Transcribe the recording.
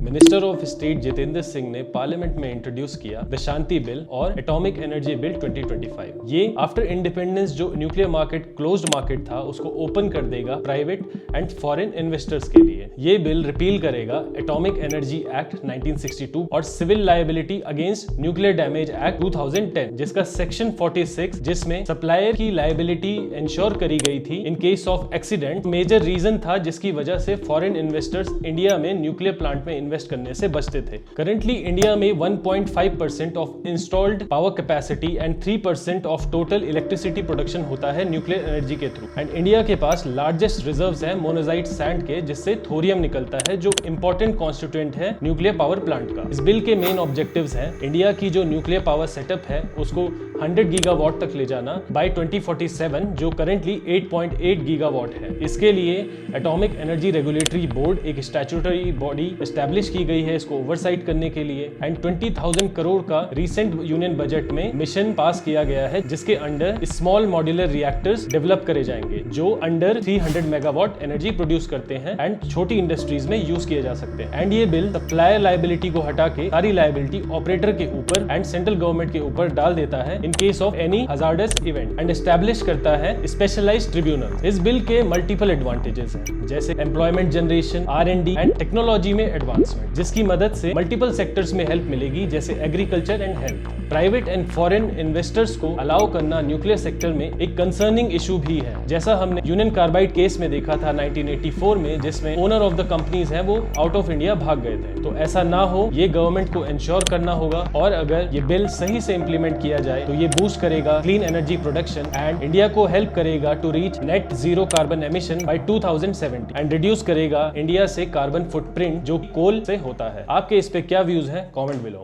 Minister of state Jitendra Singh ने parliament में introduce किया द शांति बिल और एटॉमिक एनर्जी बिल 2025। ये आफ्टर इंडिपेंडेंस जो न्यूक्लियर मार्केट क्लोज्ड मार्केट था उसको ओपन कर देगा प्राइवेट एंड फॉरेन इन्वेस्टर्स के लिए। ये बिल रिपील करेगा एटॉमिक एनर्जी एक्ट 1962 और civil liability against nuclear damage act 2010, जिसका सेक्शन 46 जिसमें सप्लायर की लायबिलिटी इंश्योर करी गई थी in case of accident, major reason था जिसकी वजह से फॉरेन इन्वेस्टर्स इंडिया में न्यूक्लियर प्लांट में इन्वेस्ट करने से बचते थे। करंटली इंडिया में 1.5% of installed power capacity and 3% of total electricity production होता है न्यूक्लियर एनर्जी के थ्रू। एंड इंडिया के पास लार्जेस्ट रिजर्व्स है मोनोजाइट सैंड के, जिससे थोरियम निकलता है जो इंपॉर्टेंट कॉन्स्टिट्यूएंट है न्यूक्लियर पावर प्लांट का। इस बिल के मेन ऑब्जेक्टिव्स हैं इंडिया की जो न्यूक्लियर पावर सेटअप है उसको 100 गीगावाट तक ले जाना बाय 2047, जो करंटली 8.8 गीगावाट है। इसके लिए एटॉमिक एनर्जी रेगुलेटरी बोर्ड एक स्टैट्यूटरी बॉडी एस्टैब्लिश की गई है इसको ओवरसाइट करने के लिए। एंड 20,000 करोड़ का रिसेंट यूनियन बजट में मिशन पास किया गया है जिसके under small modular reactors develop करे जाएंगे जो अंडर 300 मेगावाट एनर्जी प्रोड्यूस करते हैं एंड छोटी इंडस्ट्रीज में यूज किए जा सकते हैं। एंड ये बिल सप्लायर लायबिलिटी को हटा के सारी लायबिलिटी ऑपरेटर के ऊपर एंड सेंट्रल गवर्नमेंट के ऊपर डाल देता है इन case of any hazardous event and establish करता है स्पेशलाइज्ड ट्रिब्यूनल। इस बिल के मल्टीपल एडवांटेजेस हैं जैसे employment generation, R&D and technology में एडवांसमेंट, जिसकी मदद से मल्टीपल सेक्टर्स में हेल्प मिलेगी जैसे agriculture and health. Private and foreign investors को अलाउ करना न्यूक्लियर सेक्टर में एक कंसर्निंग इशू भी है, जैसा हमने यूनियन कार्बाइड केस में देखा था 1984 में, जिसमें ओनर ऑफ द कंपनीज है वो आउट ऑफ इंडिया भाग गए थे। तो ऐसा ना हो ये गवर्नमेंट को इंश्योर करना होगा, और अगर ये बिल सही से इंप्लीमेंट किया जाए तो ये बूस्ट करेगा clean energy production and India को हेल्प करेगा to reach net zero carbon emission by 2070 and reduce करेगा इंडिया से कार्बन फुटप्रिंट जो कोल से होता है। आपके इस पे क्या व्यूज हैं? Comment below.